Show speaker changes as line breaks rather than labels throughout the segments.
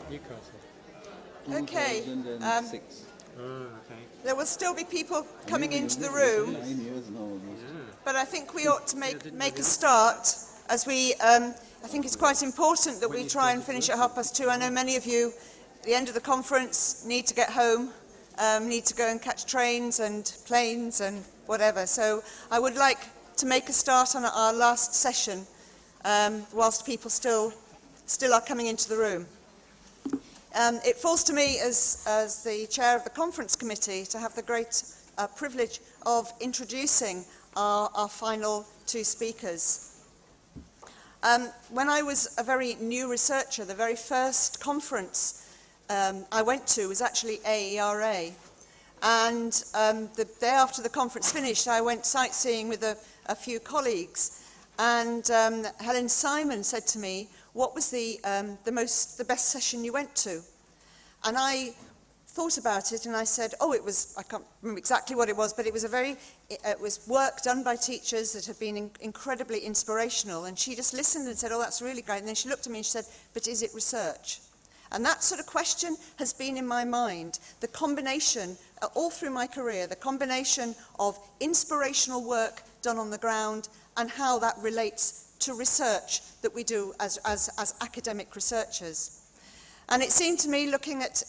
Newcastle.
Okay.
2006.
Okay.
There will still be people coming into the room,
9 years now almost.
but I think we ought to make a start, as we, I think it's quite important that we try and finish at 2:30. I know many of you, at the end of the conference, need to get home, need to go and catch trains and planes and whatever. So I would like to make a start on our last session, whilst people still are coming into the room. It falls to me as the chair of the conference committee to have the great privilege of introducing our final two speakers. When I was a very new researcher, the very first conference I went to was actually AERA. And the day after the conference finished, I went sightseeing with a few colleagues. And Helen Simon said to me, what was the best session you went to? And I thought about it and I said, I can't remember exactly what it was, but it was work done by teachers that had been incredibly inspirational. And she just listened and said, oh, that's really great. And then she looked at me and she said, but is it research? And that sort of question has been in my mind. The combination, all through my career, the combination of inspirational work done on the ground and how that relates to research that we do as academic researchers. And it seemed to me, looking at,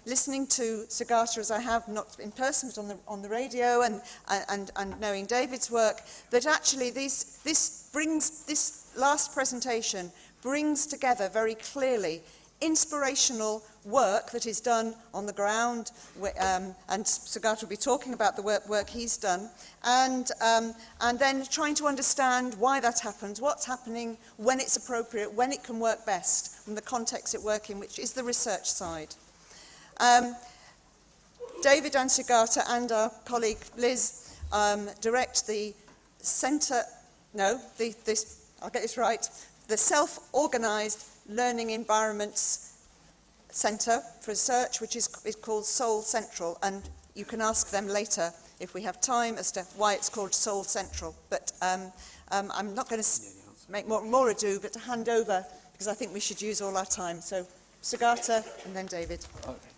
listening to Sugata as I have, not in person, but on the radio, and knowing David's work, that actually this last presentation brings together very clearly inspirational work that is done on the ground, and Sugata will be talking about the work he's done, and then trying to understand why that happens, what's happening, when it's appropriate, when it can work best, and the context it works in, which is the research side. David and Sugata and our colleague Liz direct the centre, I'll get this right, the Self-Organised Learning Environments Centre for Research, which is called Seoul Central, and you can ask them later if we have time as to why it's called Seoul Central. But I'm not going to make more ado, but to hand over, because I think we should use all our time. So Sugata and then David.
Okay.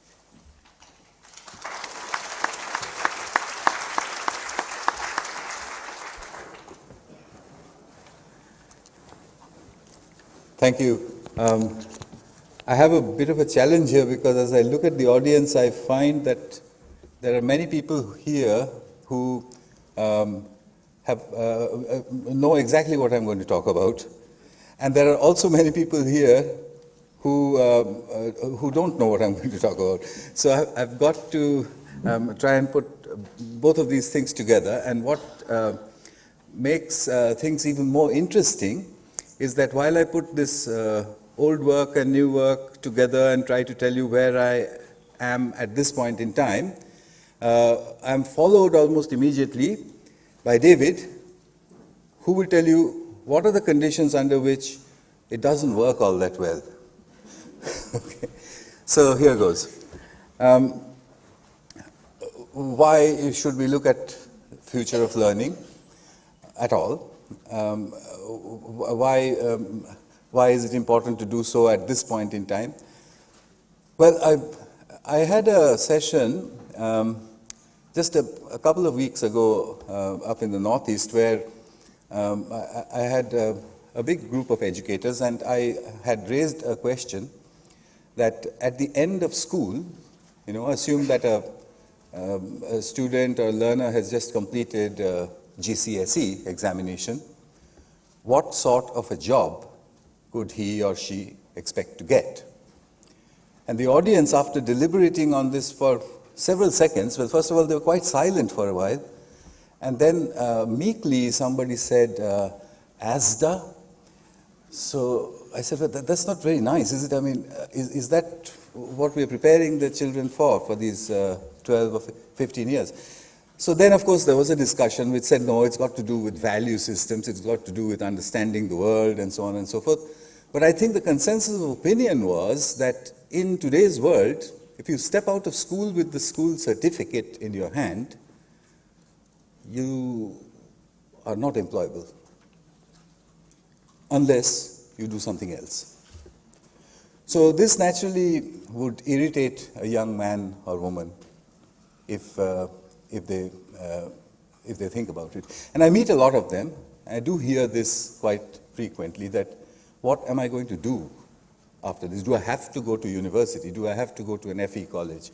Thank you. I have a bit of a challenge here because as I look at the audience, I find that there are many people here who know exactly what I'm going to talk about. And there are also many people here who don't know what I'm going to talk about. So I've got to try and put both of these things together. And what makes things even more interesting is that while I put this old work and new work together and try to tell you where I am at this point in time, I'm followed almost immediately by David, who will tell you what are the conditions under which it doesn't work all that well. Okay. So here goes. Why should we look at future of learning at all? Why is it important to do so at this point in time? Well, I had a session just a couple of weeks ago up in the Northeast where I had a big group of educators, and I had raised a question that at the end of school, assume that a student or learner has just completed GCSE examination, what sort of a job could he or she expect to get? And the audience, after deliberating on this for several seconds, well, first of all, they were quite silent for a while, and then meekly somebody said, ASDA? So I said, well, that's not very nice, is it? I mean, is that what we're preparing the children for these 12 or 15 years? So then, of course, there was a discussion which said, no, it's got to do with value systems, it's got to do with understanding the world, and so on and so forth. But I think the consensus of opinion was that in today's world, if you step out of school with the school certificate in your hand, you are not employable, unless you do something else. So this naturally would irritate a young man or woman if they think about it. And I meet a lot of them. I do hear this quite frequently, that what am I going to do after this? Do I have to go to university? Do I have to go to an FE college?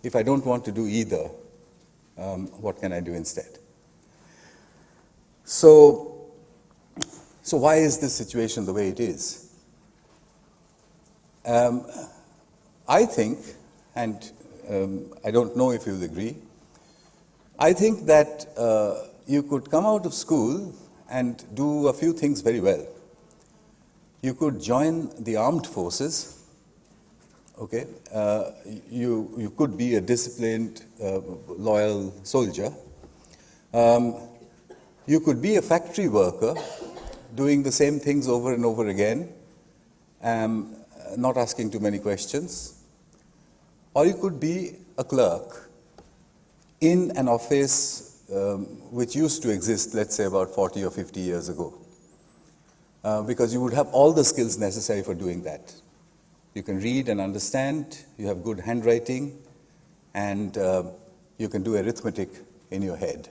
If I don't want to do either, what can I do instead? So why is this situation the way it is? I think, and I don't know if you'll agree, I think that you could come out of school and do a few things very well. You could join the armed forces, okay? You could be a disciplined, loyal soldier. You could be a factory worker, doing the same things over and over again, not asking too many questions. Or you could be a clerk in an office which used to exist, let's say, about 40 or 50 years ago. Because you would have all the skills necessary for doing that. You can read and understand, you have good handwriting, and you can do arithmetic in your head.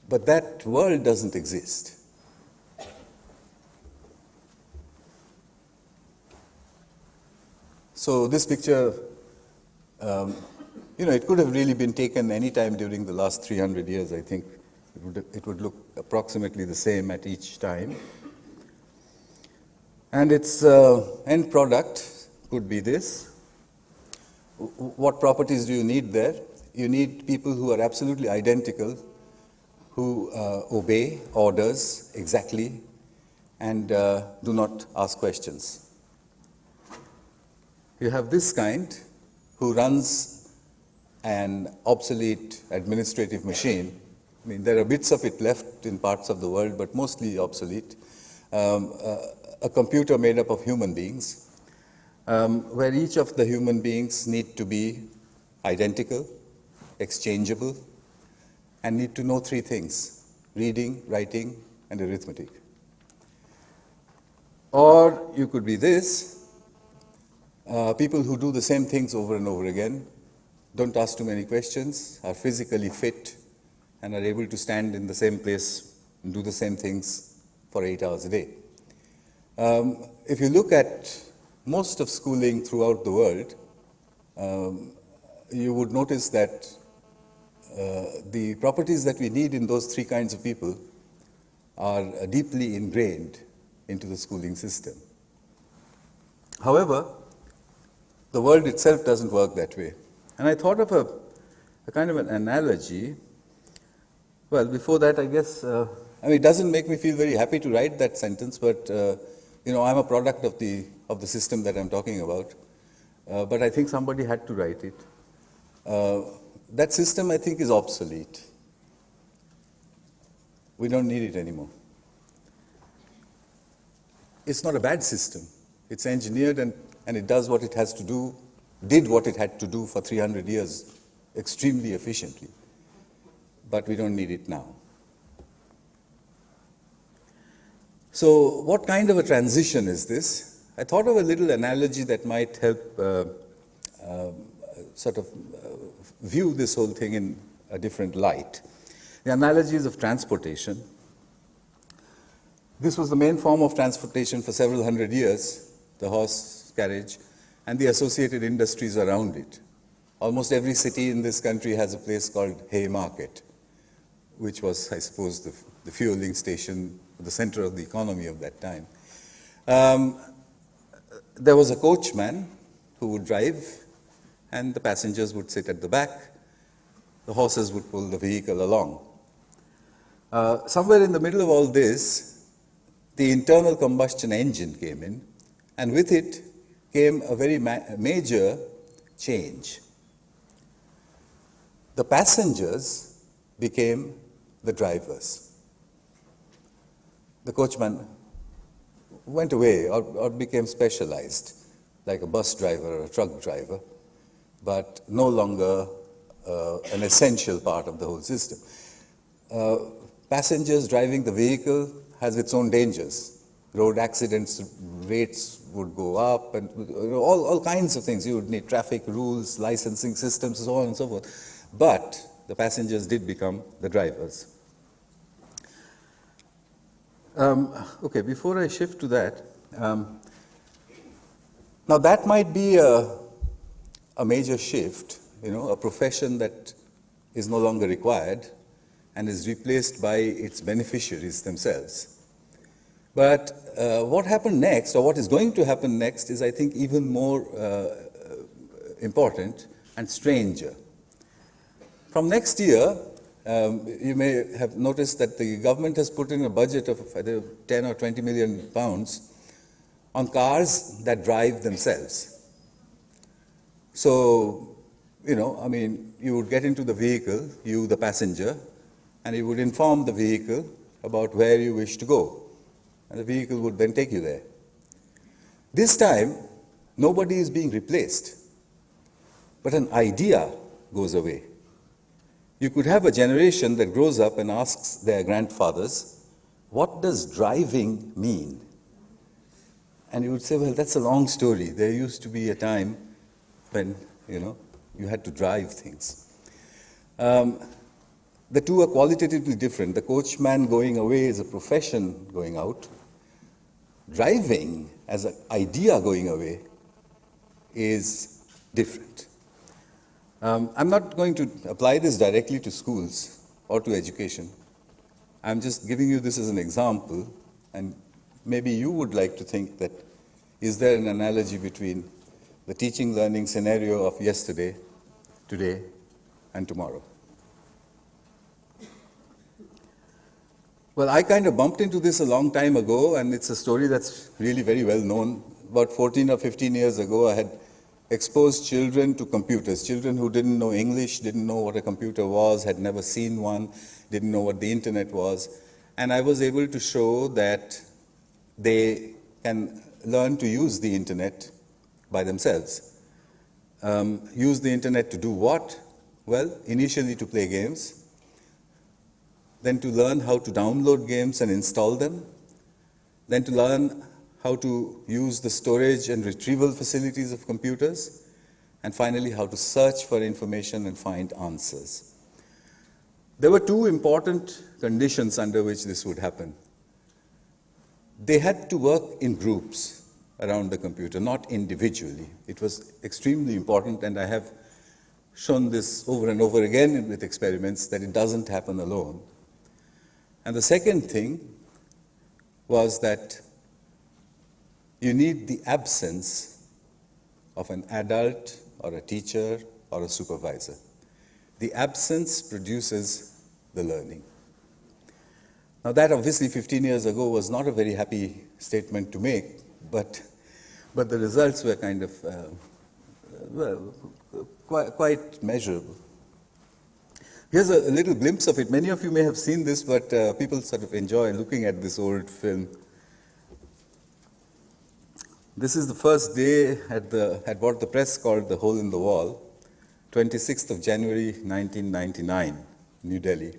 But that world doesn't exist. So this picture, it could have really been taken any time during the last 300 years, I think. It would look approximately the same at each time. And its end product could be this. What properties do you need there? You need people who are absolutely identical, who obey orders exactly, and do not ask questions. You have this kind who runs an obsolete administrative machine. I mean, there are bits of it left in parts of the world, but mostly obsolete. A computer made up of human beings, where each of the human beings need to be identical, exchangeable, and need to know three things: reading, writing, and arithmetic. Or you could be this. People who do the same things over and over again, don't ask too many questions, are physically fit, and are able to stand in the same place and do the same things for 8 hours a day. If you look at most of schooling throughout the world, you would notice that the properties that we need in those three kinds of people are deeply ingrained into the schooling system. However, the world itself doesn't work that way. And I thought of a kind of an analogy. Well, before that, I guess, it doesn't make me feel very happy to write that sentence, but, I'm a product of the system that I'm talking about. But I think somebody had to write it. That system, I think, is obsolete. We don't need it anymore. It's not a bad system. It's engineered and it does what it has to do, did what it had to do for 300 years extremely efficiently. But we don't need it now. So what kind of a transition is this? I thought of a little analogy that might help view this whole thing in a different light. The analogy is of transportation. This was the main form of transportation for several hundred years, the horse carriage, and the associated industries around it. Almost every city in this country has a place called Haymarket, which was, I suppose, the fueling station, the center of the economy of that time. There was a coachman who would drive, and the passengers would sit at the back. The horses would pull the vehicle along. Somewhere in the middle of all this, the internal combustion engine came in, and with it came a very major change. The passengers became the drivers. The coachman went away or became specialized, like a bus driver or a truck driver, but no longer an essential part of the whole system. Passengers driving the vehicle has its own dangers. road accidents rates would go up, and all kinds of things. You would need traffic rules, licensing systems, so on and so forth. But the passengers did become the drivers. Okay, before I shift to that, now that might be a major shift, a profession that is no longer required and is replaced by its beneficiaries themselves. But what happened next, or what is going to happen next, is I think even more important and stranger. From next year, you may have noticed that the government has put in a budget of either 10 or 20 million pounds on cars that drive themselves. So, you would get into the vehicle, you the passenger, and you would inform the vehicle about where you wish to go. And the vehicle would then take you there. This time, nobody is being replaced, but an idea goes away. You could have a generation that grows up and asks their grandfathers, what does driving mean? And you would say, well, that's a long story. There used to be a time when, you had to drive things. The two are qualitatively different. The coachman going away is a profession going out. Driving as an idea going away is different. I'm not going to apply this directly to schools or to education. I'm just giving you this as an example, and maybe you would like to think that, is there an analogy between the teaching-learning scenario of yesterday, today, and tomorrow? Well, I kind of bumped into this a long time ago, and it's a story that's really very well known. About 14 or 15 years ago, I had exposed children to computers, children who didn't know English, didn't know what a computer was, had never seen one, didn't know what the internet was. And I was able to show that they can learn to use the internet by themselves. Use the internet to do what? Well, initially to play games, then to learn how to download games and install them, then to learn how to use the storage and retrieval facilities of computers, and finally how to search for information and find answers. There were two important conditions under which this would happen. They had to work in groups around the computer, not individually. It was extremely important, and I have shown this over and over again with experiments, that it doesn't happen alone. And the second thing was that you need the absence of an adult or a teacher or a supervisor. The absence produces the learning. Now that obviously 15 years ago was not a very happy statement to make, but the results were kind of, quite measurable. Here's a little glimpse of it. Many of you may have seen this, but people sort of enjoy looking at this old film. This is the first day at what the press called the hole in the wall, 26th of January, 1999, New Delhi.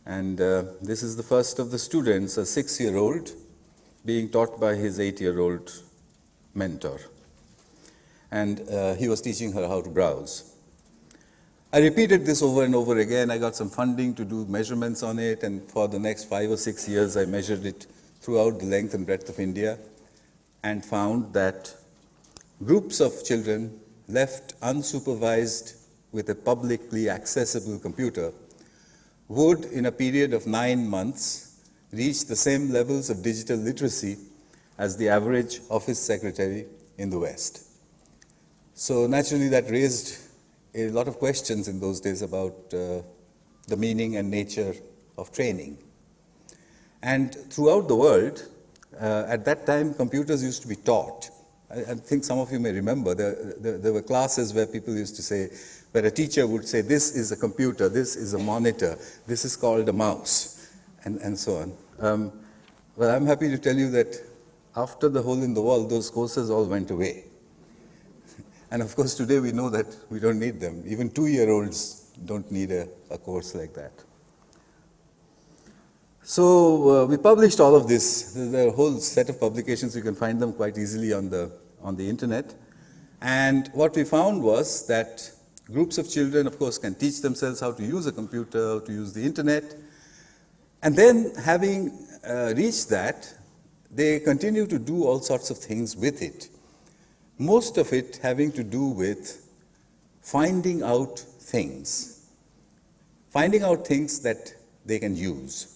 And this is the first of the students, a 6-year-old, being taught by his 8-year-old mentor. And he was teaching her how to browse. I repeated this over and over again. I got some funding to do measurements on it, and for the next 5 or 6 years, I measured it throughout the length and breadth of India, and found that groups of children left unsupervised with a publicly accessible computer would, in a period of 9 months, reach the same levels of digital literacy as the average office secretary in the West. So naturally, that raised a lot of questions in those days about the meaning and nature of training. And throughout the world, at that time, computers used to be taught. I think some of you may remember, there were classes where people used to say, where a teacher would say, this is a computer, this is a monitor, this is called a mouse, and so on. Well, I'm happy to tell you that after the hole in the wall, those courses all went away. And of course, today we know that we don't need them. Even 2-year-olds don't need a course like that. So we published all of this. There's a whole set of publications. You can find them quite easily on the internet. And what we found was that groups of children, of course, can teach themselves how to use a computer, how to use the internet. And then having reached that, they continue to do all sorts of things with it. Most of it having to do with finding out things that they can use.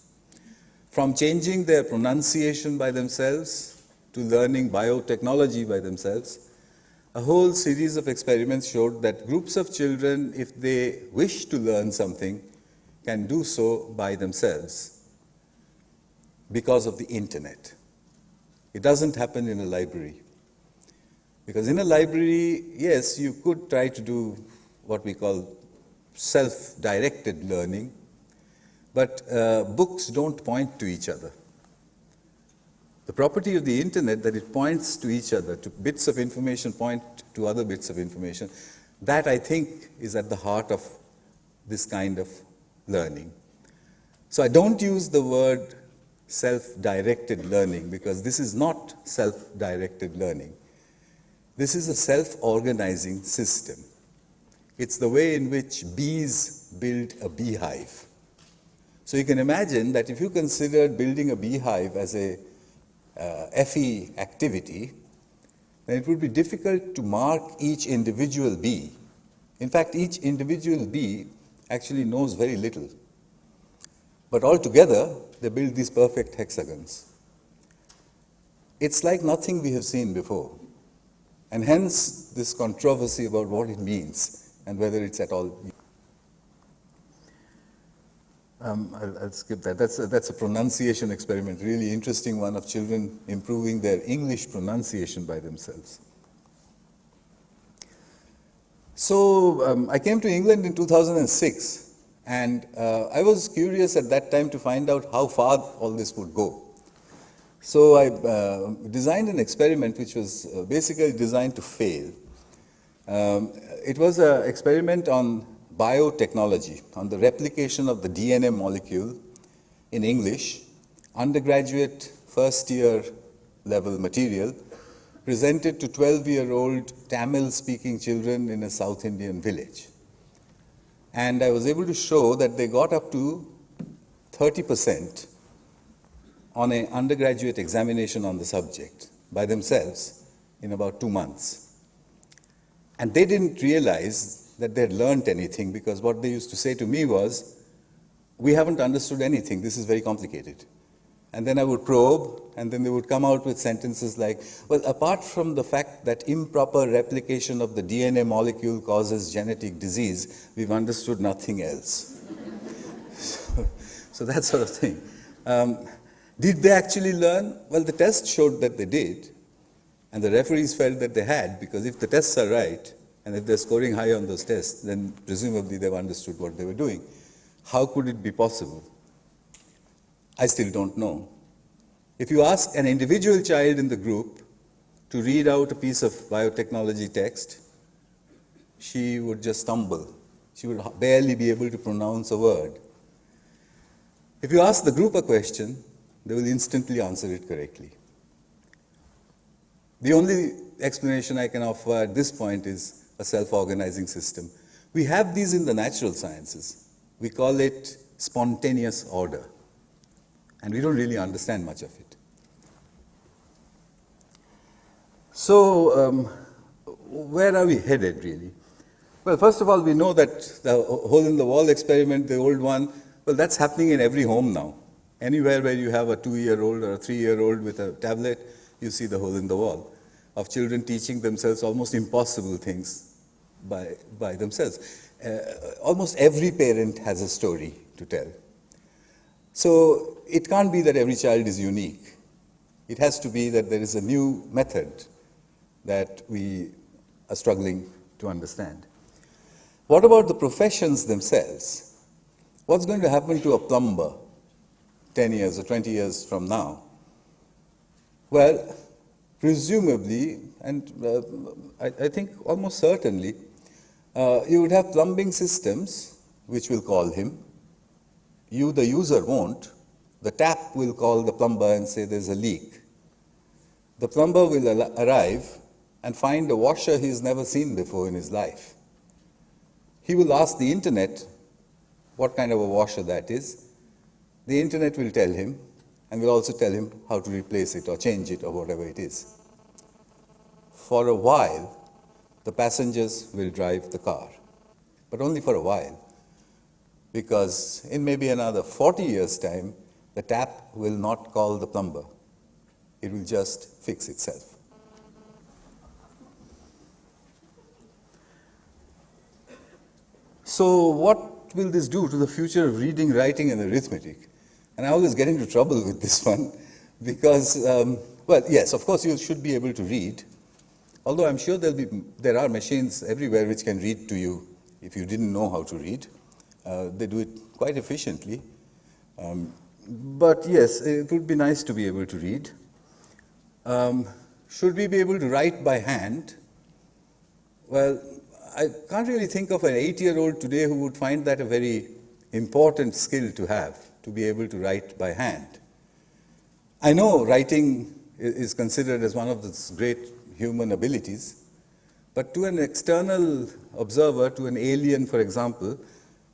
From changing their pronunciation by themselves to learning biotechnology by themselves, a whole series of experiments showed that groups of children, if they wish to learn something, can do so by themselves because of the internet. It doesn't happen in a library. Because in a library, yes, you could try to do what we call self-directed learning, but books don't point to each other. The property of the internet, that it points to each other, to bits of information point to other bits of information, that I think is at the heart of this kind of learning. So I don't use the word self-directed learning because this is not self-directed learning. This is a self-organizing system. It's the way in which bees build a beehive. So you can imagine that if you considered building a beehive as a FE activity, then it would be difficult to mark each individual bee. In fact, each individual bee actually knows very little. But altogether, they build these perfect hexagons. It's like nothing we have seen before. And hence, this controversy about what it means and whether it's at all. I'll skip that. That's a pronunciation experiment, really interesting one of children improving their English pronunciation by themselves. So I came to England in 2006, and I was curious at that time to find out how far all this would go. So I designed an experiment which was basically designed to fail. It was an experiment on biotechnology, on the replication of the DNA molecule in English, undergraduate first-year level material, presented to 12-year-old Tamil-speaking children in a South Indian village. And I was able to show that they got up to 30% on an undergraduate examination on the subject by themselves in about 2 months. And they didn't realize that they had learned anything, because what they used to say to me was, we haven't understood anything, this is very complicated. And then I would probe, and then they would come out with sentences like, well, apart from the fact that improper replication of the DNA molecule causes genetic disease, we've understood nothing else. So that sort of thing. Did they actually learn? Well, the test showed that they did, and the referees felt that they had, because if the tests are right, and if they're scoring high on those tests, then presumably they've understood what they were doing. How could it be possible? I still don't know. If you ask an individual child in the group to read out a piece of biotechnology text, she would just stumble. She would barely be able to pronounce a word. If you ask the group a question, they will instantly answer it correctly. The only explanation I can offer at this point is a self-organizing system. We have these in the natural sciences. We call it spontaneous order, and we don't really understand much of it. So, where are we headed, really? Well, first of all, we know that the hole-in-the-wall experiment, the old one, well, that's happening in every home now. Anywhere where you have a 2-year-old or a 3-year-old with a tablet, you see the hole in the wall of children teaching themselves almost impossible things by themselves. Almost every parent has a story to tell. So it can't be that every child is unique. It has to be that there is a new method that we are struggling to understand. What about the professions themselves? What's going to happen to a plumber 10 years or 20 years from now? Well, presumably, and I think almost certainly, you would have plumbing systems which will call him. You, the user, won't, the tap will call the plumber and say there's a leak. The plumber will arrive and find a washer he's never seen before in his life. He will ask the internet what kind of a washer that is. The internet will tell him, and will also tell him how to replace it or change it or whatever it is. For a while, the passengers will drive the car, but only for a while, because in maybe another 40 years' time, the tap will not call the plumber. It will just fix itself. So what will this do to the future of reading, writing, and arithmetic? And I always get into trouble with this one because, well, yes, of course you should be able to read, although I'm sure there are machines everywhere which can read to you if you didn't know how to read. They do it quite efficiently. But yes, it would be nice to be able to read. Should we be able to write by hand? Well, I can't really think of an 8-year-old today who would find that a very important skill to have, to be able to write by hand. I know writing is considered as one of the great human abilities, but to an external observer, to an alien, for example,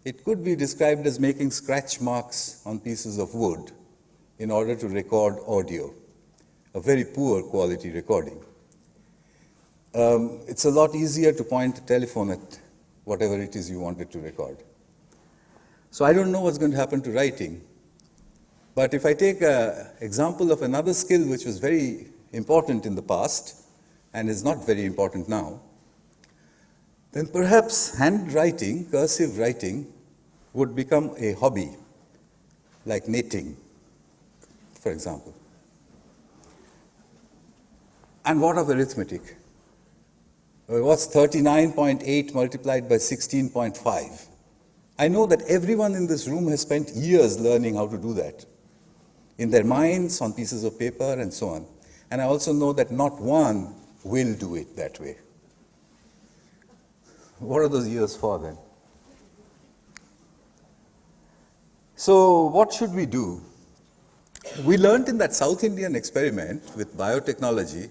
it could be described as making scratch marks on pieces of wood in order to record audio, a very poor quality recording. It's a lot easier to point a telephone at whatever it is you wanted to record. So I don't know what's going to happen to writing. But if I take an example of another skill which was very important in the past and is not very important now, then perhaps handwriting, cursive writing, would become a hobby, like knitting, for example. And what of arithmetic? What's 39.8 multiplied by 16.5? I know that everyone in this room has spent years learning how to do that, in their minds, on pieces of paper, and so on. And I also know that not one will do it that way. What are those years for then? So what should we do? We learned in that South Indian experiment with biotechnology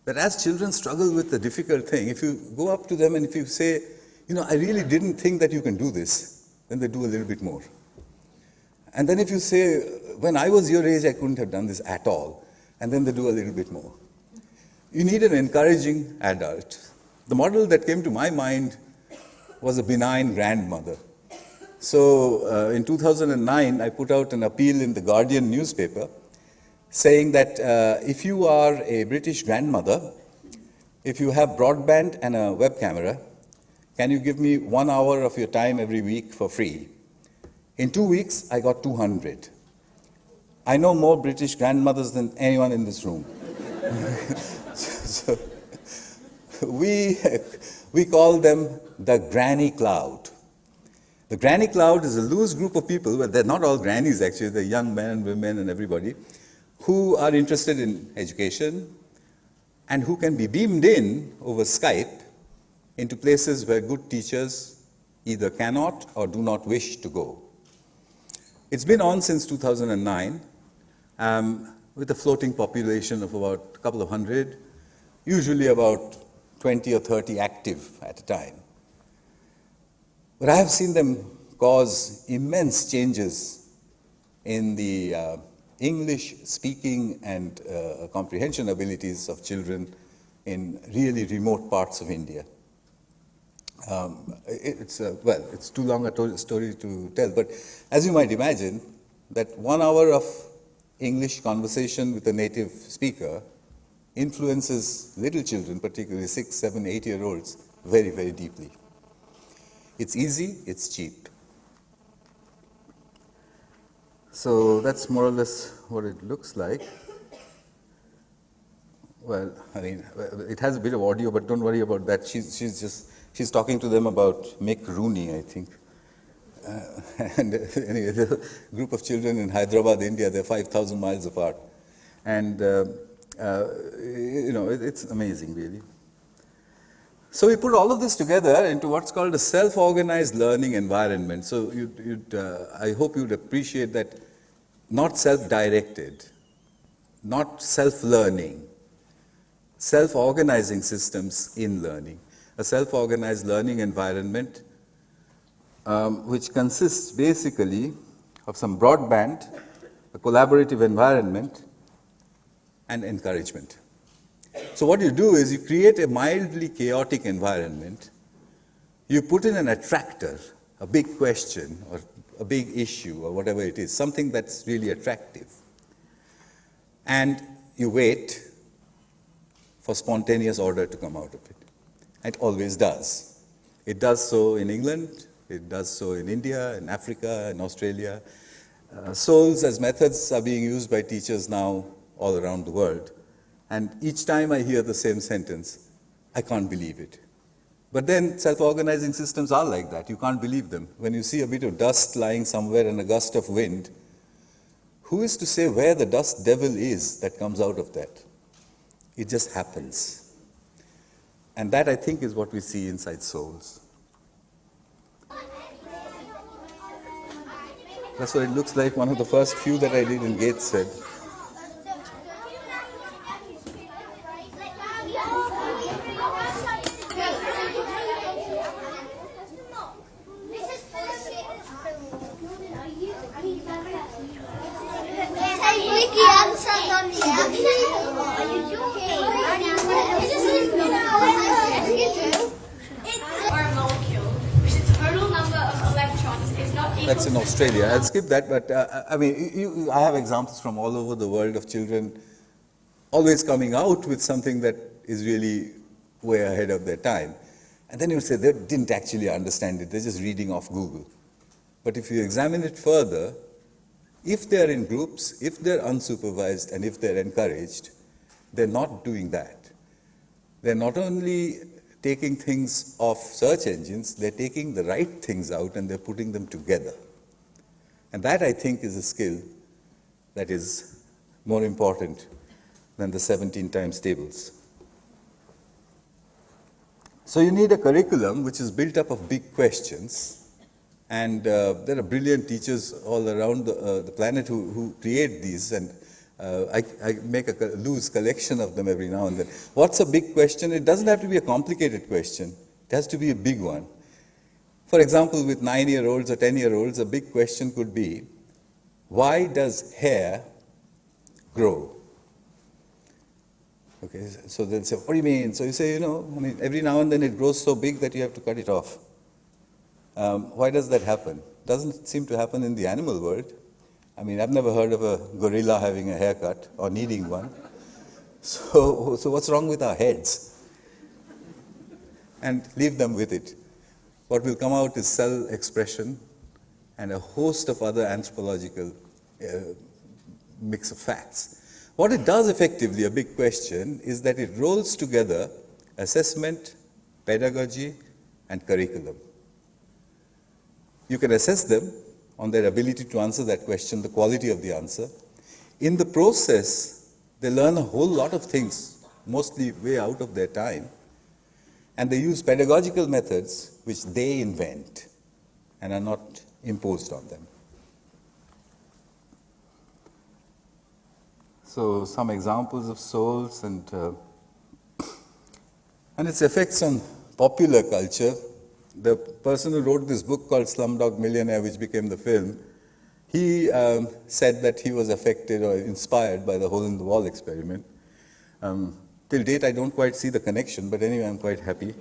that as children struggle with the difficult thing, if you go up to them and if you say, you know, I really didn't think that you can do this, then they do a little bit more. And then if you say, when I was your age, I couldn't have done this at all, and then they do a little bit more. You need an encouraging adult. The model that came to my mind was a benign grandmother. So in 2009, I put out an appeal in the Guardian newspaper saying that if you are a British grandmother, if you have broadband and a web camera, can you give me 1 hour of your time every week for free? In 2 weeks, I got 200. I know more British grandmothers than anyone in this room. So we call them the granny cloud. The granny cloud is a loose group of people, but they're not all grannies actually, they're young men and women and everybody, who are interested in education and who can be beamed in over Skype into places where good teachers either cannot or do not wish to go. It's been on since 2009 with a floating population of about a couple of hundred, usually about 20 or 30 active at a time. But I have seen them cause immense changes in the English speaking and comprehension abilities of children in really remote parts of India. It's too long a story to tell, but as you might imagine, that 1 hour of English conversation with a native speaker influences little children, particularly 6, 7, 8-year-olds, very, very deeply. It's easy, it's cheap. So that's more or less what it looks like. Well, I mean, it has a bit of audio, but don't worry about that. She's talking to them about Mick Rooney, I think. And anyway, the group of children in Hyderabad, India, they're 5,000 miles apart. And, it's amazing, really. So we put all of this together into what's called a self-organized learning environment. So I hope you'd appreciate that not self-directed, not self-learning, self-organizing systems in learning. A self-organized learning environment which consists basically of some broadband, a collaborative environment, and encouragement. So what you do is you create a mildly chaotic environment, you put in an attractor, a big question or a big issue or whatever it is, something that's really attractive, and you wait for spontaneous order to come out of it. It always does. It does so in England, it does so in India, in Africa, in Australia. Souls as methods are being used by teachers now all around the world. And each time I hear the same sentence, I can't believe it. But then self-organizing systems are like that. You can't believe them. When you see a bit of dust lying somewhere and a gust of wind, who is to say where the dust devil is that comes out of that? It just happens. And that, I think, is what we see inside souls. That's what it looks like. One of the first few that I did in Gateshead. That's in Australia. I'll skip that, but I mean, I have examples from all over the world of children always coming out with something that is really way ahead of their time. And then you say they didn't actually understand it, they're just reading off Google. But if you examine it further, if they're in groups, if they're unsupervised, and if they're encouraged, they're not doing that. They're not only taking things off search engines, they're taking the right things out and they're putting them together. And that, I think, is a skill that is more important than the 17 times tables. So you need a curriculum which is built up of big questions, and there are brilliant teachers all around the planet who create these, and I make a loose collection of them every now and then. What's a big question? It doesn't have to be a complicated question. It has to be a big one. For example, with 9-year-olds or 10-year-olds, a big question could be, why does hair grow? Okay, so they'll say, what do you mean? So you say, I mean, every now and then it grows so big that you have to cut it off. Why does that happen? Doesn't seem to happen in the animal world. I mean, I've never heard of a gorilla having a haircut or needing one. So what's wrong with our heads? And leave them with it. What will come out is cell expression and a host of other anthropological mix of facts. What it does effectively, a big question, is that it rolls together assessment, pedagogy, and curriculum. You can assess them on their ability to answer that question, the quality of the answer. In the process, they learn a whole lot of things, mostly way out of their time, and they use pedagogical methods which they invent and are not imposed on them. So some examples of souls and its effects on popular culture. The person who wrote this book called Slumdog Millionaire, which became the film, he said that he was affected or inspired by the hole-in-the-wall experiment. Till date, I don't quite see the connection, but anyway, I'm quite happy.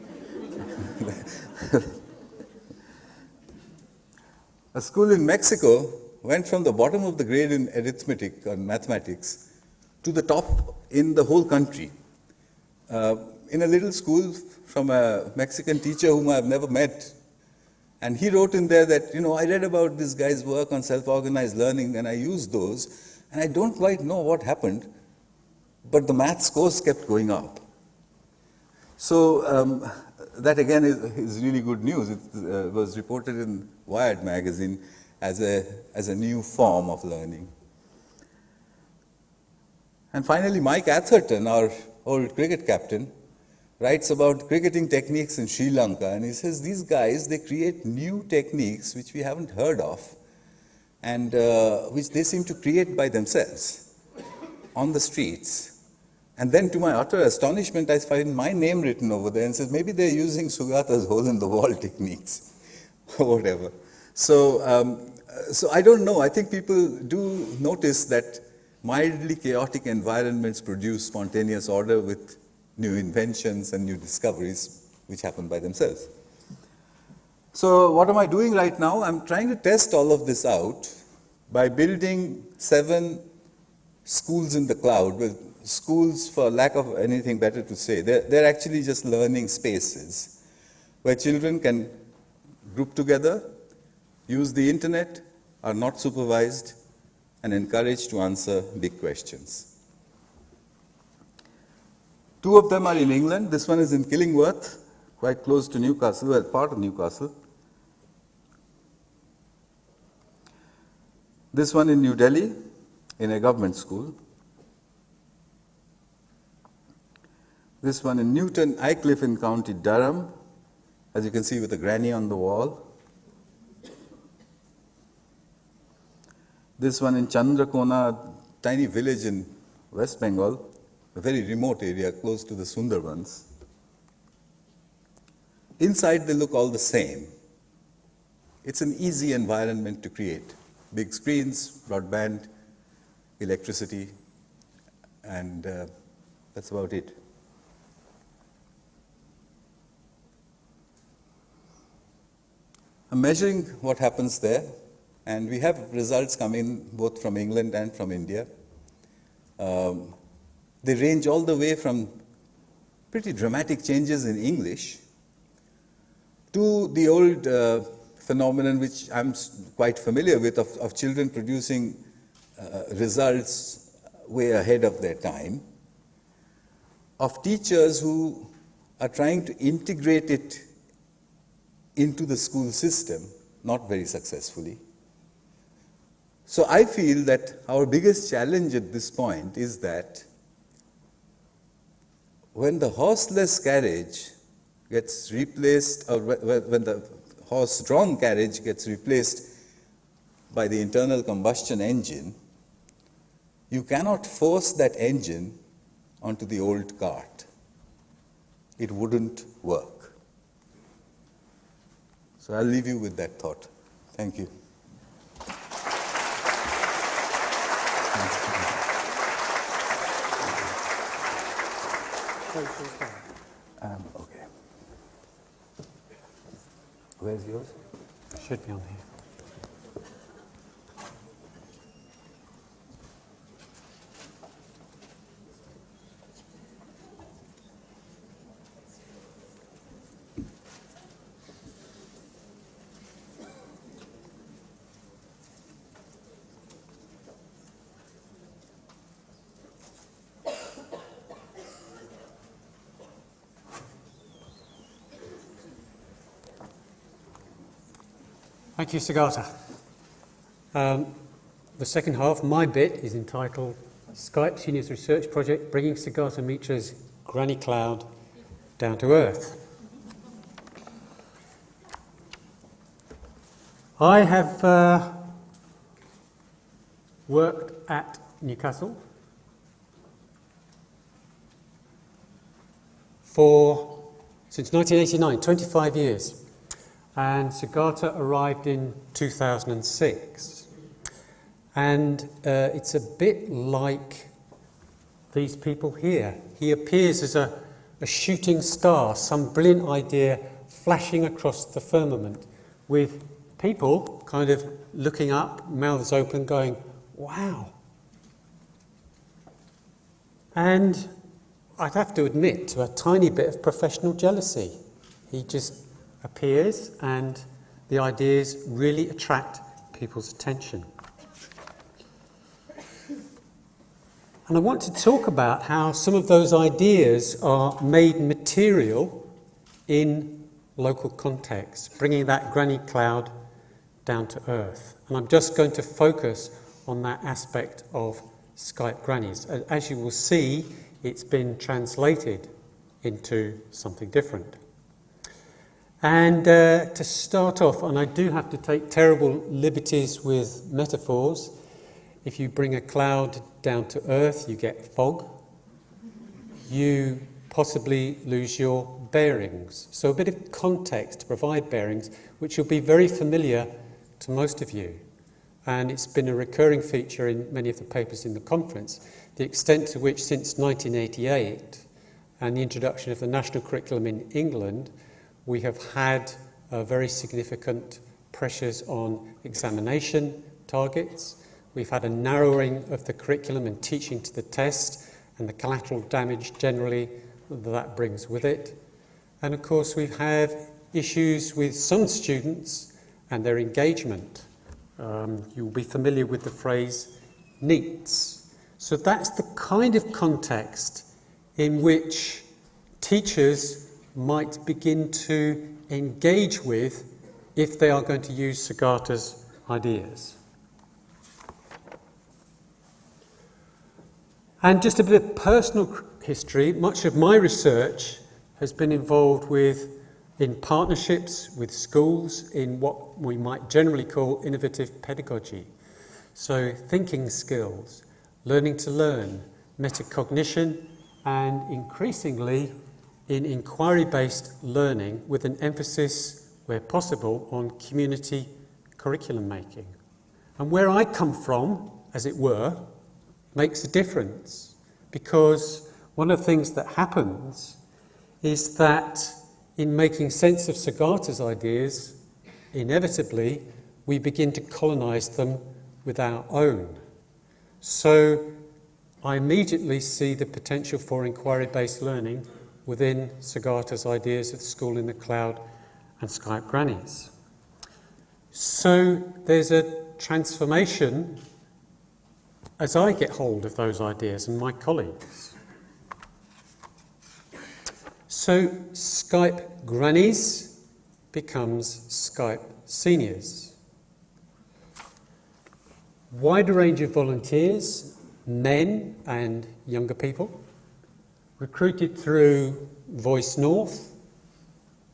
A school in Mexico went from the bottom of the grade in arithmetic or mathematics to the top in the whole country. In a little school from a Mexican teacher whom I've never met. And he wrote in there that, I read about this guy's work on self-organized learning and I used those, and I don't quite know what happened, but the math scores kept going up. So that again is really good news. It was reported in Wired magazine as a new form of learning. And finally, Mike Atherton, our old cricket captain, writes about cricketing techniques in Sri Lanka, and he says these guys, they create new techniques which we haven't heard of, and which they seem to create by themselves on the streets. And then to my utter astonishment, I find my name written over there and says, maybe they're using Sugata's hole-in-the-wall techniques or whatever. So, so I don't know. I think people do notice that mildly chaotic environments produce spontaneous order with new inventions and new discoveries which happen by themselves. So what am I doing right now? I'm trying to test all of this out by building 7 schools in the cloud. Well, schools, for lack of anything better to say, they're actually just learning spaces where children can group together, use the internet, are not supervised, and encouraged to answer big questions. 2 of them are in England. This one is in Killingworth, quite close to Newcastle, well, part of Newcastle. This one in New Delhi, in a government school. This one in Newton Aycliffe in County Durham, as you can see with a granny on the wall. This one in Chandrakona, a tiny village in West Bengal, a very remote area close to the Sundarbans. Inside they look all the same. It's an easy environment to create. Big screens, broadband, electricity, and that's about it. I'm measuring what happens there, and we have results coming both from England and from India. They range all the way from pretty dramatic changes in English to the old phenomenon which I'm quite familiar with of children producing results way ahead of their time, of teachers who are trying to integrate it into the school system, not very successfully. So I feel that our biggest challenge at this point is that when the horseless carriage gets replaced, or when the horse-drawn carriage gets replaced by the internal combustion engine, you cannot force that engine onto the old cart. It wouldn't work. So I'll leave you with that thought. Thank you. Okay. Where's yours?
Should be on here. Thank you, Sugata. The second half, my bit, is entitled Skype Seniors Research Project, Bringing Sugata Mitra's Granny Cloud Down to Earth. I have worked at Newcastle since 1989, 25 years. And Sugata arrived in 2006. And it's a bit like these people here. He appears as a shooting star, some brilliant idea flashing across the firmament, with people kind of looking up, mouths open, going, wow. And I'd have to admit to a tiny bit of professional jealousy. He just appears and the ideas really attract people's attention. And I want to talk about how some of those ideas are made material in local context, bringing that granny cloud down to earth. And I'm just going to focus on that aspect of Skype grannies. As you will see, it's been translated into something different. And to start off, and I do have to take terrible liberties with metaphors, if you bring a cloud down to earth, you get fog. You possibly lose your bearings. So a bit of context to provide bearings, which will be very familiar to most of you. And it's been a recurring feature in many of the papers in the conference, the extent to which since 1988 and the introduction of the national curriculum in England, we have had very significant pressures on examination targets. We've had a narrowing of the curriculum and teaching to the test and the collateral damage generally that brings with it. And of course we've had issues with some students and their engagement. You'll be familiar with the phrase NEATs. So that's the kind of context in which teachers might begin to engage with if they are going to use Sugata's ideas. And just a bit of personal history, much of my research has been involved in partnerships with schools in what we might generally call innovative pedagogy. So thinking skills, learning to learn, metacognition, and increasingly in inquiry-based learning with an emphasis, where possible, on community curriculum making. And where I come from, as it were, makes a difference, because one of the things that happens is that in making sense of Sugata's ideas, inevitably we begin to colonize them with our own. So I immediately see the potential for inquiry-based learning within Sugata's ideas of school in the cloud and Skype grannies. So there's a transformation as I get hold of those ideas and my colleagues. So Skype grannies becomes Skype seniors. Wider range of volunteers, men and younger people, recruited through Voice North,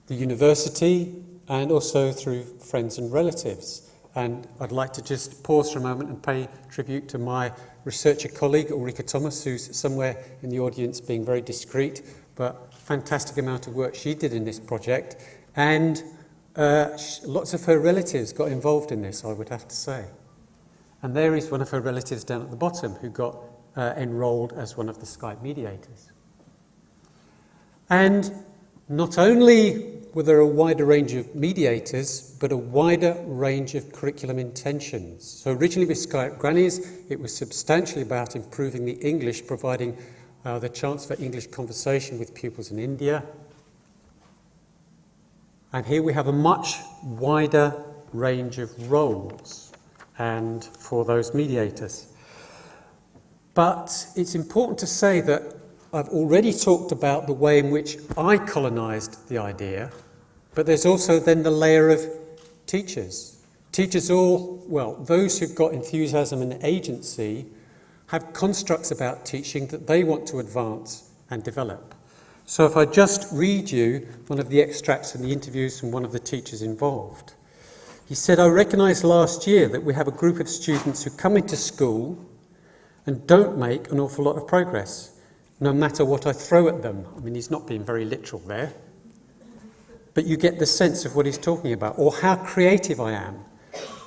the university, and also through friends and relatives. And I'd like to just pause for a moment and pay tribute to my researcher colleague, Ulrika Thomas, who's somewhere in the audience being very discreet, but fantastic amount of work she did in this project. And lots of her relatives got involved in this, I would have to say. And there is one of her relatives down at the bottom who got enrolled as one of the Skype mediators. And not only were there a wider range of mediators, but a wider range of curriculum intentions. So originally with Skype Grannies, it was substantially about improving the English, providing the chance for English conversation with pupils in India. And here we have a much wider range of roles and for those mediators. But it's important to say that I've already talked about the way in which I colonised the idea, but there's also then the layer of teachers. Teachers those who've got enthusiasm and agency have constructs about teaching that they want to advance and develop. So if I just read you one of the extracts from the interviews from one of the teachers involved. He said, "I recognised last year that we have a group of students who come into school and don't make an awful lot of progress, no matter what I throw at them." I mean, he's not being very literal there. But you get the sense of what he's talking about, or how creative I am.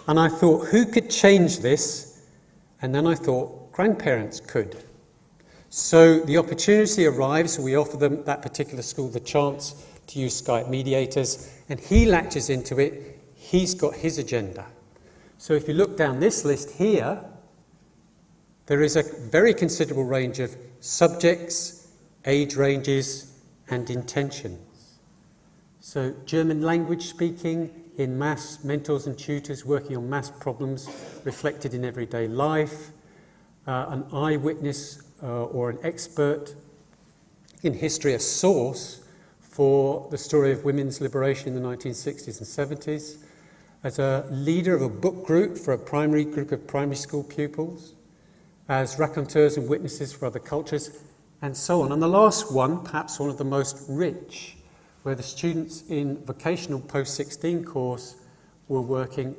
And I thought, who could change this? And then I thought, grandparents could. So the opportunity arrives, we offer them, that particular school, the chance to use Skype mediators, and he latches into it. He's got his agenda. So if you look down this list here, there is a very considerable range of subjects, age ranges, and intentions. So German language speaking in maths, mentors and tutors working on maths problems reflected in everyday life, an eyewitness or an expert in history, a source for the story of women's liberation in the 1960s and 70s, as a leader of a book group for a primary group of primary school pupils, as raconteurs and witnesses for other cultures, and so on. And the last one, perhaps one of the most rich, where the students in vocational post-16 course were working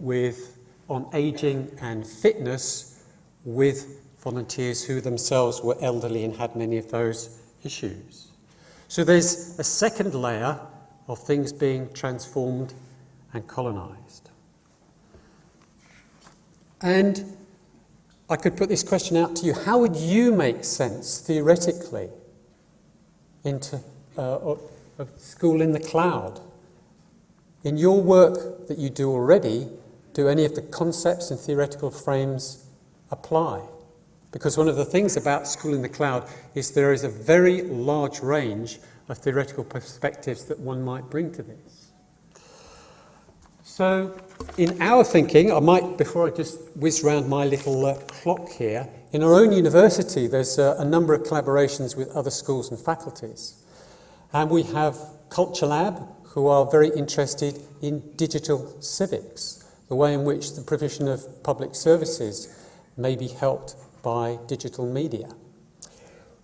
on ageing and fitness with volunteers who themselves were elderly and had many of those issues. So there's a second layer of things being transformed and colonised. And I could put this question out to you. How would you make sense, theoretically, into of school in the cloud? In your work that you do already, do any of the concepts and theoretical frames apply? Because one of the things about school in the cloud is there is a very large range of theoretical perspectives that one might bring to this. So, in our thinking, I might, before I just whiz round my little clock here, in our own university there's a number of collaborations with other schools and faculties. And we have Culture Lab, who are very interested in digital civics, the way in which the provision of public services may be helped by digital media.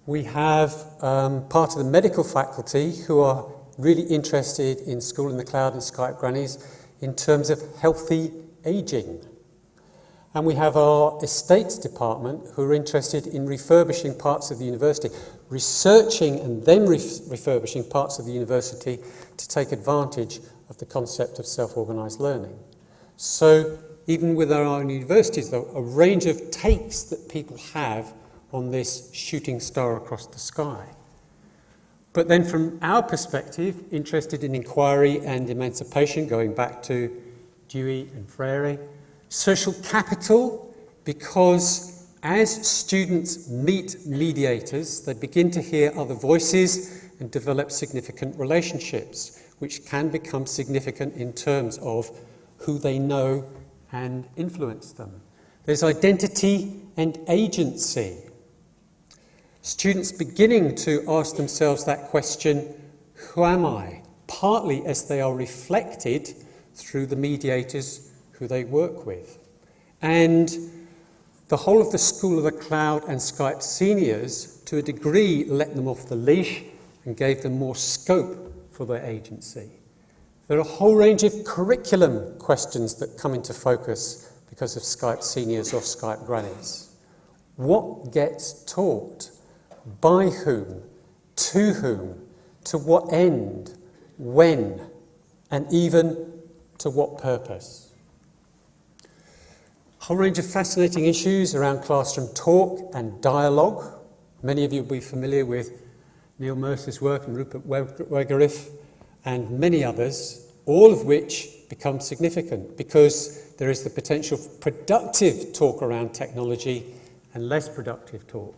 We have part of the medical faculty who are really interested in School in the Cloud and Skype Grannies in terms of healthy ageing. And we have our estates department who are interested in refurbishing parts of the university, researching and then refurbishing parts of the university to take advantage of the concept of self-organised learning. So even with our own universities, though, a range of takes that people have on this shooting star across the sky. But then from our perspective, interested in inquiry and emancipation, going back to Dewey and Freire, social capital, because as students meet mediators, they begin to hear other voices and develop significant relationships, which can become significant in terms of who they know and influence them. There's identity and agency. Students beginning to ask themselves that question, who am I? Partly as they are reflected through the mediators who they work with. And the whole of the School of the Cloud and Skype seniors, to a degree, let them off the leash and gave them more scope for their agency. There are a whole range of curriculum questions that come into focus because of Skype seniors or Skype grannies. What gets taught? By whom? To whom? To what end? When? And even to what purpose? A whole range of fascinating issues around classroom talk and dialogue. Many of you will be familiar with Neil Mercer's work and Rupert Wegerif and many others, all of which become significant because there is the potential for productive talk around technology and less productive talk.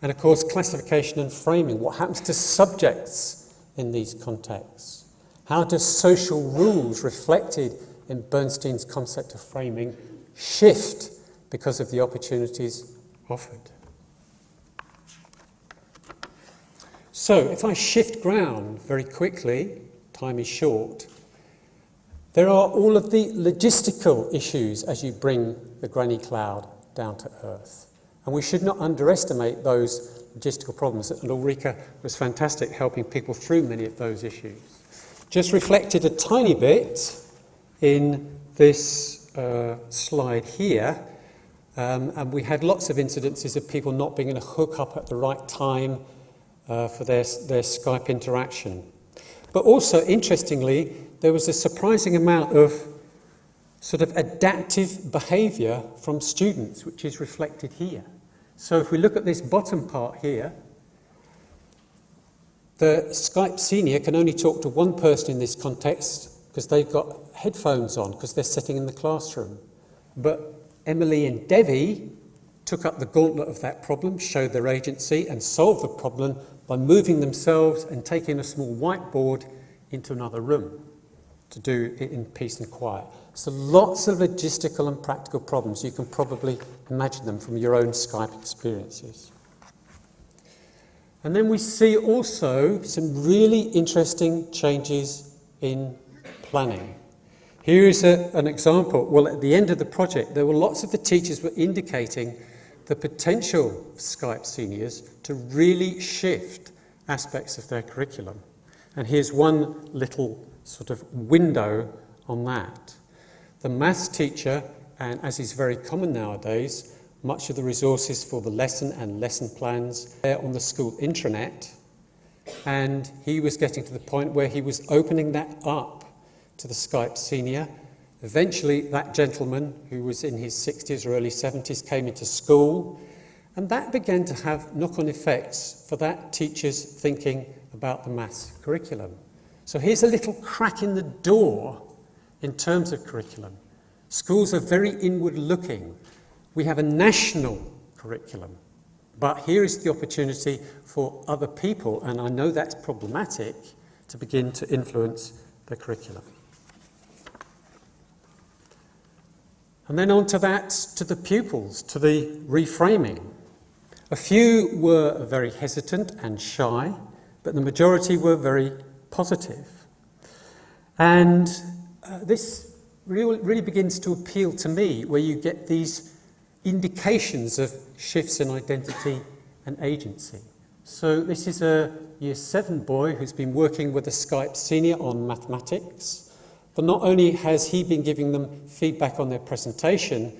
And of course, classification and framing. What happens to subjects in these contexts? How do social rules reflected in Bernstein's concept of framing shift because of the opportunities offered? So, if I shift ground very quickly, time is short, there are all of the logistical issues as you bring the granny cloud down to earth. And we should not underestimate those logistical problems. And Ulrika was fantastic helping people through many of those issues. Just reflected a tiny bit in this slide here. And we had lots of incidences of people not being able to hook up at the right time for their Skype interaction. But also, interestingly, there was a surprising amount of sort of adaptive behaviour from students, which is reflected here. So if we look at this bottom part here, the Skype senior can only talk to one person in this context because they've got headphones on because they're sitting in the classroom. But Emily and Devi took up the gauntlet of that problem, showed their agency and solved the problem by moving themselves and taking a small whiteboard into another room to do it in peace and quiet. So lots of logistical and practical problems. You can probably imagine them from your own Skype experiences. And then we see also some really interesting changes in planning. Here is an example. Well, at the end of the project, there were lots of the teachers were indicating the potential of Skype seniors to really shift aspects of their curriculum. And here's one little sort of window on that. The maths teacher, and as is very common nowadays, much of the resources for the lesson and lesson plans are on the school intranet, and he was getting to the point where he was opening that up to the Skype senior. Eventually, that gentleman, who was in his 60s or early 70s, came into school, and that began to have knock-on effects for that teacher's thinking about the maths curriculum. So here's a little crack in the door in terms of curriculum. Schools are very inward-looking. We have a national curriculum, but here is the opportunity for other people, and I know that's problematic, to begin to influence the curriculum. And then on to that, to the pupils, to the reframing. A few were very hesitant and shy, but the majority were very positive. And this really begins to appeal to me, where you get these indications of shifts in identity and agency. So this is a Year 7 boy who's been working with a Skype senior on mathematics. But not only has he been giving them feedback on their presentation,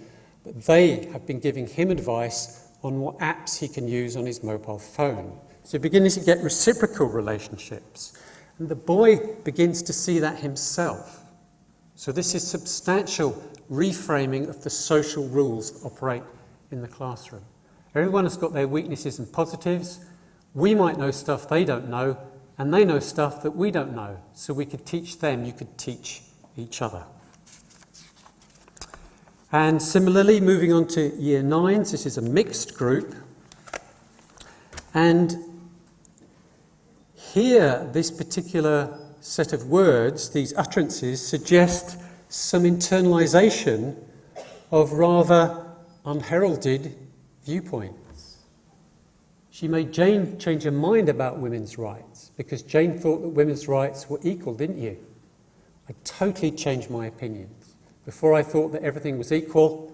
but they have been giving him advice on what apps he can use on his mobile phone. So you're beginning to get reciprocal relationships. And the boy begins to see that himself. So this is substantial reframing of the social rules that operate in the classroom. Everyone has got their weaknesses and positives. We might know stuff they don't know, and they know stuff that we don't know. So we could teach them, you could teach each other. And similarly, moving on to Year 9s, this is a mixed group. And here, this particular set of words, these utterances, suggest some internalisation of rather unheralded viewpoints. She made Jane change her mind about women's rights, because Jane thought that women's rights were equal, didn't you? I totally changed my opinions. Before I thought that everything was equal.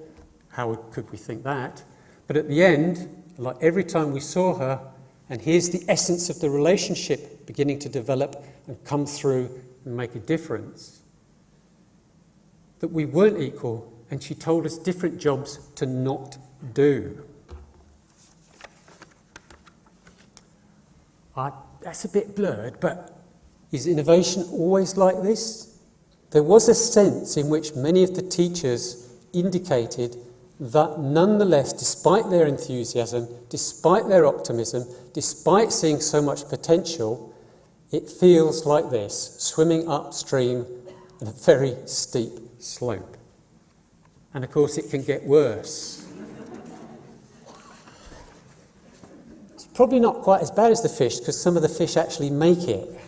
How could we think that? But at the end, like every time we saw her, and here's the essence of the relationship beginning to develop and come through and make a difference, that we weren't equal, and she told us different jobs to not do. That's a bit blurred, but is innovation always like this? There was a sense in which many of the teachers indicated that nonetheless, despite their enthusiasm, despite their optimism, despite seeing so much potential, it feels like this, swimming upstream in a very steep slope. And of course it can get worse. It's probably not quite as bad as the fish, because some of the fish actually make it.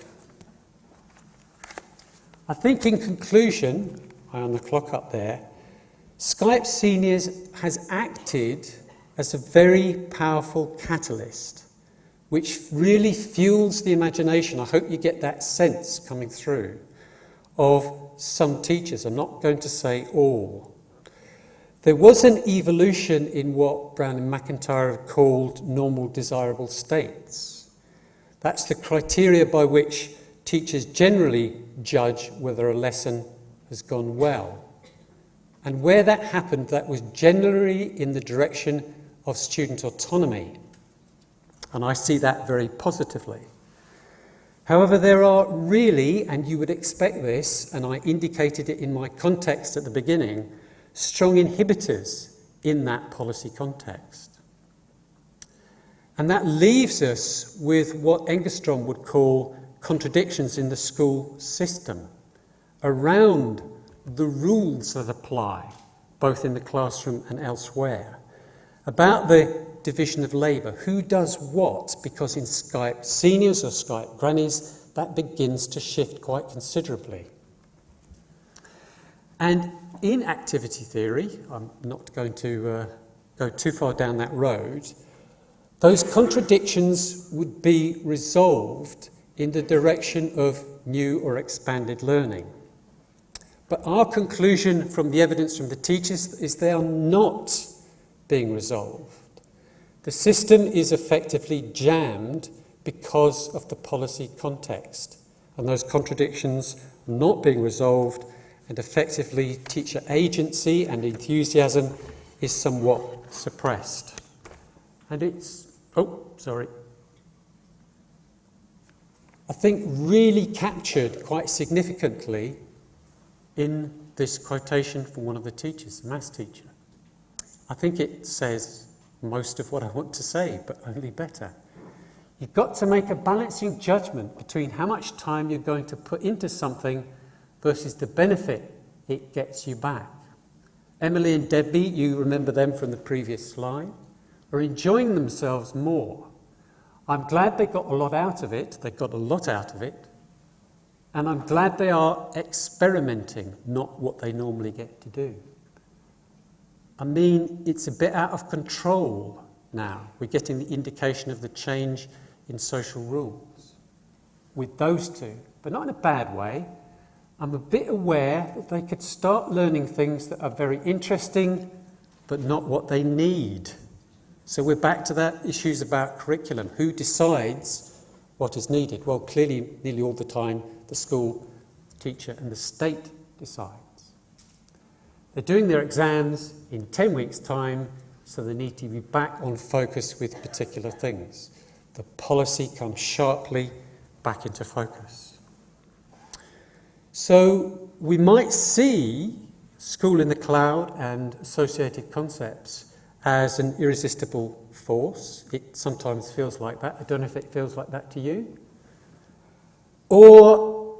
I think in conclusion, eye on the clock up there, Skype Seniors has acted as a very powerful catalyst, which really fuels the imagination. I hope you get that sense coming through of some teachers. I'm not going to say all. There was an evolution in what Brown and McIntyre have called normal desirable states. That's the criteria by which teachers generally judge whether a lesson has gone well. And where that happened, that was generally in the direction of student autonomy. And I see that very positively. However, there are really, and you would expect this, and I indicated it in my context at the beginning, strong inhibitors in that policy context. And that leaves us with what Engstrom would call contradictions in the school system around the rules that apply, both in the classroom and elsewhere, about the division of labour, who does what, because in Skype Seniors or Skype Grannies, that begins to shift quite considerably. And in activity theory, I'm not going to go too far down that road, those contradictions would be resolved in the direction of new or expanded learning. But our conclusion from the evidence from the teachers is they are not being resolved. The system is effectively jammed because of the policy context. and those contradictions not being resolved, and effectively teacher agency and enthusiasm is somewhat suppressed. And it's, I think really captured quite significantly in this quotation from one of the teachers, a maths teacher. I think it says most of what I want to say, but only better. You've got to make a balancing judgment between how much time you're going to put into something versus the benefit it gets you back. Emily and Debbie, you remember them from the previous slide, are enjoying themselves more. I'm glad they got a lot out of it. They got a lot out of it. And I'm glad they are experimenting, not what they normally get to do. I mean, it's a bit out of control now. We're getting the indication of the change in social rules with those two, but not in a bad way. I'm a bit aware that they could start learning things that are very interesting, but not what they need. So we're back to that issues about curriculum. Who decides what is needed? Well, clearly, nearly all the time, the school, the teacher, and the state decides. They're doing their exams in 10 weeks' time, so they need to be back on focus with particular things. The policy comes sharply back into focus. So we might see school in the cloud and associated concepts as an irresistible force. It sometimes feels like that. I don't know if it feels like that to you. Or,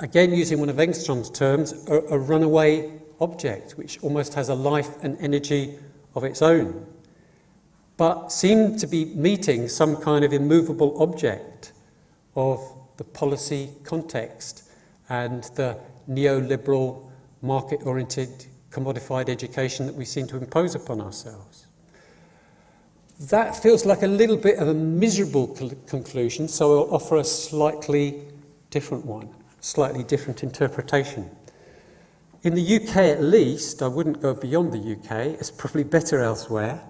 again, using one of Engstrom's terms, a runaway object, which almost has a life and energy of its own, but seem to be meeting some kind of immovable object of the policy context and the neoliberal, market-oriented, commodified education that we seem to impose upon ourselves. That feels like a little bit of a miserable conclusion, so I'll offer a slightly different one, slightly different interpretation. In the UK at least, I wouldn't go beyond the UK, it's probably better elsewhere,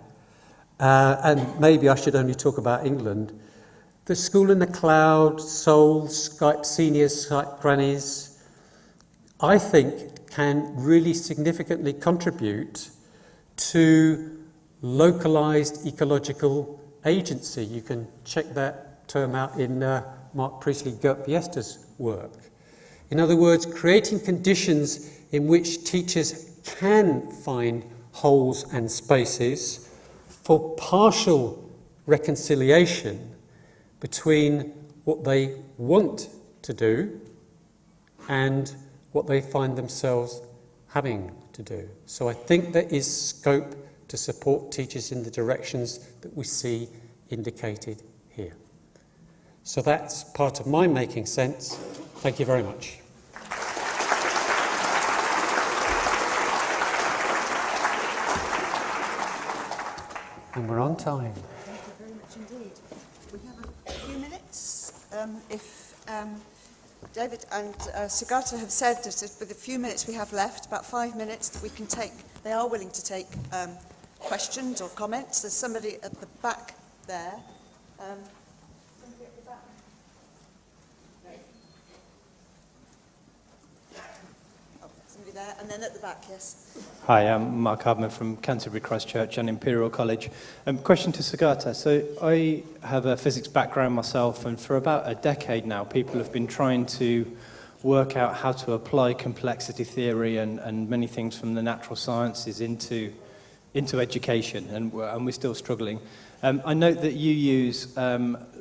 and maybe I should only talk about England. The school in the cloud, souls, Skype seniors, Skype grannies, I think can really significantly contribute to localised ecological agency. You can check that term out in Mark Priestley-Gert Biesta's work. In other words, creating conditions in which teachers can find holes and spaces for partial reconciliation between what they want to do and what they find themselves having to do. So I think there is scope to support teachers in the directions that we see indicated here. So that's part of my making sense. Thank you very much. And we're on time.
Thank you very much indeed. We have a few minutes. If David and Sugata have said that with the few minutes we have left, about 5 minutes, that we can take, they are willing to take questions or comments. There's somebody at the back there. Somebody at the back. Oh, somebody there, and then at the back, yes.
Hi, I'm Mark Hardman from Canterbury Christchurch and Imperial College. Question to Sugata. So I have a physics background myself, and for about a decade now, people have been trying to work out how to apply complexity theory and many things from the natural sciences into education, and we're still struggling. I note that you use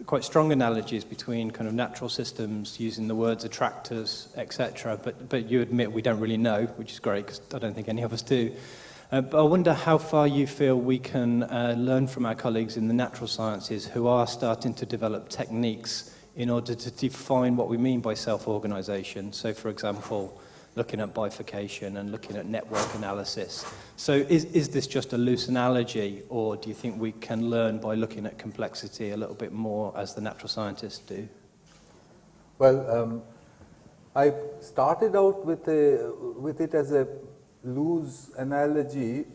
quite strong analogies between kind of natural systems, using the words attractors, etc. But you admit we don't really know, which is great because I don't think any of us do. But I wonder how far you feel we can learn from our colleagues in the natural sciences who are starting to develop techniques in order to define what we mean by self-organization. So, for example, looking at bifurcation and looking at network analysis. So is this just a loose analogy, or do you think we can learn by looking at complexity a little bit more as the natural scientists do?
Well, I started out with it as a loose analogy,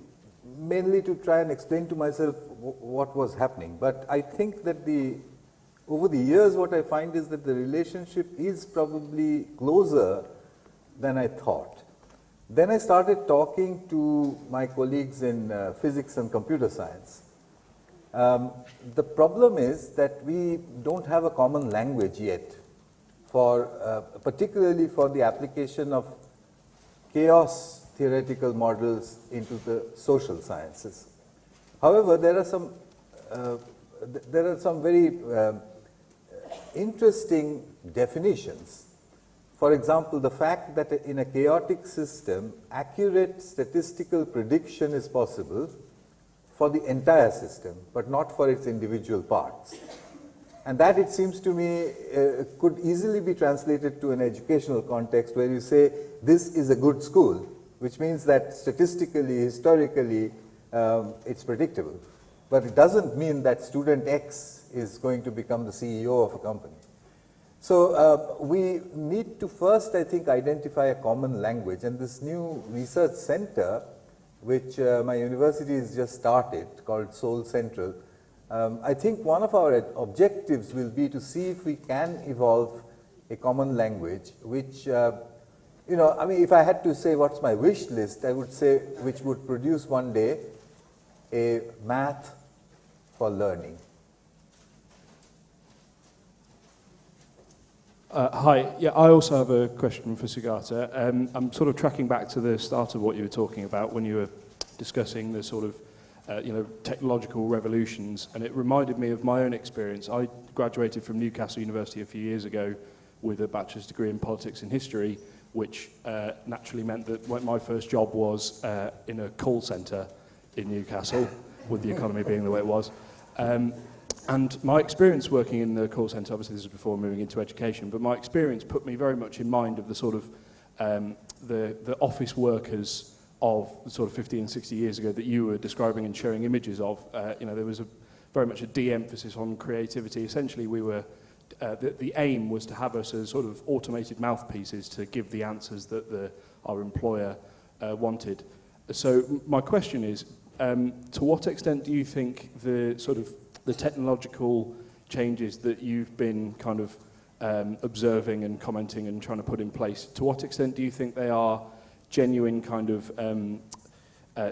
mainly to try and explain to myself what was happening. But I think that the over the years what I find is that the relationship is probably closer than I thought. Then I started talking to my colleagues in physics and computer science. The problem is that we don't have a common language yet, particularly for the application of chaos theoretical models into the social sciences. However, there are some very interesting definitions. For example, the fact that in a chaotic system, accurate statistical prediction is possible for the entire system, but not for its individual parts. And that, it seems to me, could easily be translated to an educational context where you say, this is a good school, which means that statistically, historically, it's predictable. But it doesn't mean that student X is going to become the CEO of a company. So we need to first, I think, identify a common language. And this new research center, which my university has just started, called Seoul Central, I think one of our objectives will be to see if we can evolve a common language, which, you know, I mean, if I had to say what's my wish list, I would say which would produce one day a math for learning.
Hi, yeah, I also have a question for Sugata. I'm sort of tracking back to the start of what you were talking about when you were discussing the sort of technological revolutions, and it reminded me of my own experience. I graduated from Newcastle University a few years ago with a bachelor's degree in politics and history, which naturally meant that my first job was in a call centre in Newcastle, with the economy being the way it was. And my experience working in the call centre, obviously this was before moving into education, but my experience put me very much in mind of the sort of the office workers of sort of 50 and 60 years ago that you were describing and showing images of. There was very much a de-emphasis on creativity. Essentially, we were the aim was to have us as sort of automated mouthpieces to give the answers that our employer wanted. So my question is, to what extent do you think the sort of the technological changes that you've been kind of observing and commenting and trying to put in place, to what extent do you think they are genuine kind of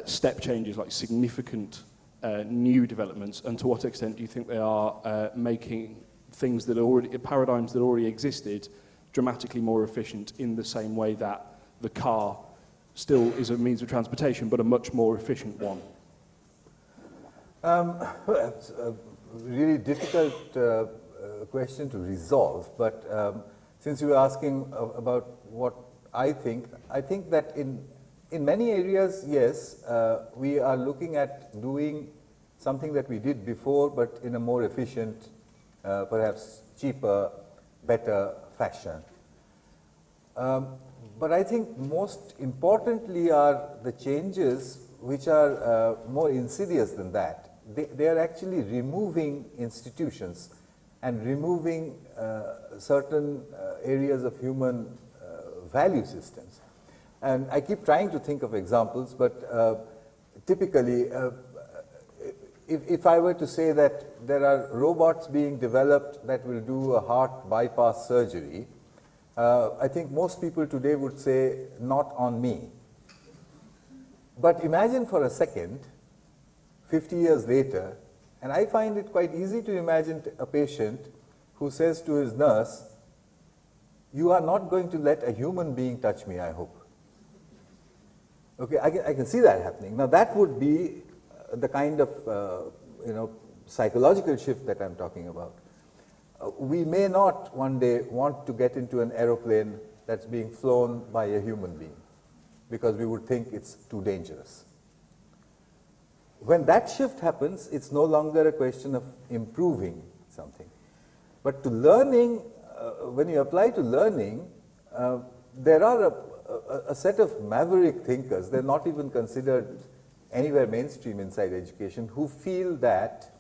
step changes, like significant new developments, and to what extent do you think they are making things that paradigms that already existed dramatically more efficient in the same way that the car still is a means of transportation, but a much more efficient one?
It's a really difficult question to resolve, but since you were asking about what I think that in many areas, yes, we are looking at doing something that we did before, but in a more efficient, perhaps cheaper, better fashion. But I think most importantly are the changes which are more insidious than that. They are actually removing institutions and removing certain areas of human value systems. And I keep trying to think of examples, but typically, if I were to say that there are robots being developed that will do a heart bypass surgery, I think most people today would say, not on me. But imagine for a second, 50 years later, and I find it quite easy to imagine a patient who says to his nurse, you are not going to let a human being touch me, I hope. Okay, I can see that happening. Now that would be the kind of psychological shift that I'm talking about. We may not one day want to get into an aeroplane that's being flown by a human being because we would think it's too dangerous. When that shift happens, it's no longer a question of improving something. But to learning, when you apply to learning, there are a set of maverick thinkers, they're not even considered anywhere mainstream inside education, who feel that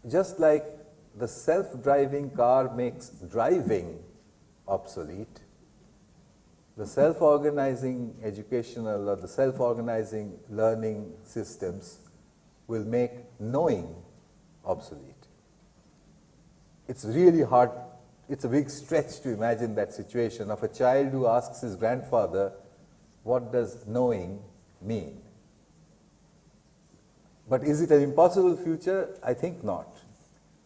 just like the self-driving car makes driving obsolete, the self-organizing educational or the self-organizing learning systems will make knowing obsolete. it's really hard, it's a big stretch to imagine that situation of a child who asks his grandfather, what does knowing mean? But is it an impossible future? I think not.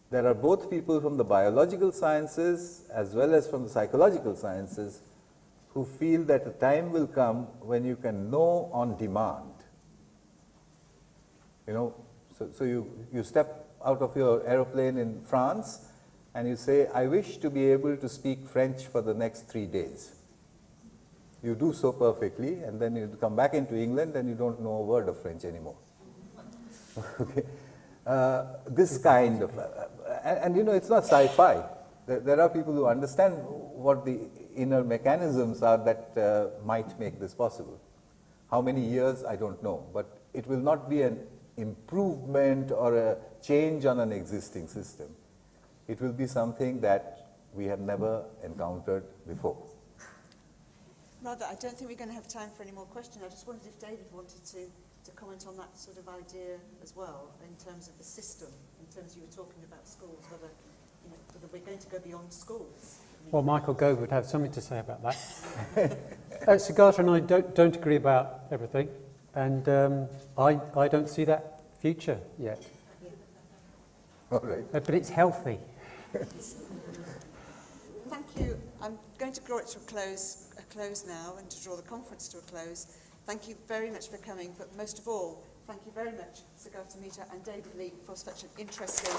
There are both people from the biological sciences as well as from the psychological sciences who feel that a time will come when you can know on demand. You know, so you step out of your aeroplane in France and you say, I wish to be able to speak French for the next 3 days. You do so perfectly, and then you come back into England and you don't know a word of French anymore. Okay. This kind of, and you know, it's not sci-fi. There are people who understand what the inner mechanisms are that might make this possible. How many years, I don't know, but it will not be an improvement or a change on an existing system. It will be something that we have never encountered before.
Rather, I don't think we're going to have time for any more questions. I just wondered if David wanted to comment on that sort of idea as well, in terms of the system, in terms you were talking about schools, whether, you know, whether we're going to go beyond schools.
Well, Michael Gove would have something to say about that. Sugata and I don't agree about everything, and I don't see that future yet.
Yeah.
All right.
But it's healthy.
Thank you. I'm going to draw it to a close now, and to draw the conference to a close. Thank you very much for coming, but most of all, thank you very much, Sugata, Mitra and David Leat, for such an interesting